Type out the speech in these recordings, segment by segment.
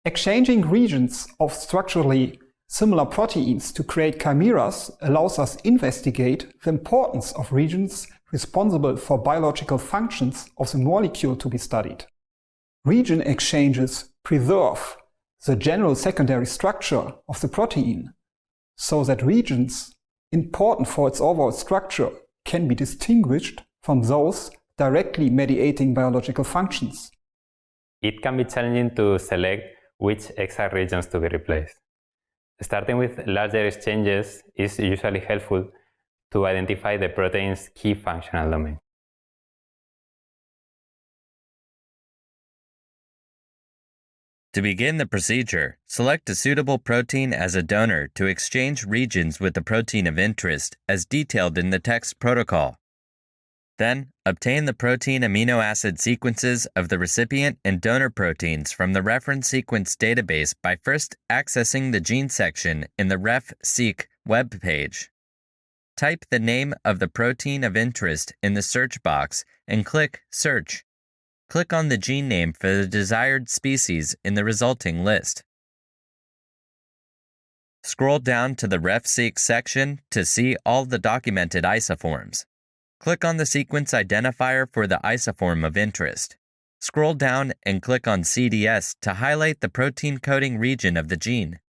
Exchanging regions of structurally similar proteins to create chimeras allows us to investigate the importance of regions responsible for biological functions of the molecule to be studied. Region exchanges preserve the general secondary structure of the protein, so that regions important for its overall structure can be distinguished from those directly mediating biological functions. It can be challenging to select which exert regions to be replaced. Starting with larger exchanges is usually helpful to identify the protein's key functional domain. To begin the procedure, select a suitable protein as a donor to exchange regions with the protein of interest as detailed in the text protocol. Then, obtain the protein amino acid sequences of the recipient and donor proteins from the reference sequence database by first accessing the gene section in the ref-seq web page. Type the name of the protein of interest in the search box and click Search. Click on the gene name for the desired species in the resulting list. Scroll down to the ref-seq section to see all the documented isoforms. Click on the sequence identifier for the isoform of interest. Scroll down and click on CDS to highlight the protein coding region of the gene.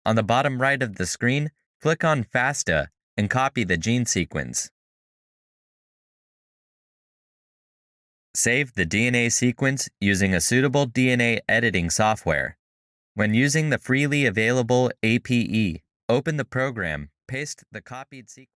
On the bottom right of the screen, click on FASTA and copy the gene sequence. Save the DNA sequence using a suitable DNA editing software. When using the freely available APE, open the program, paste the copied sequence.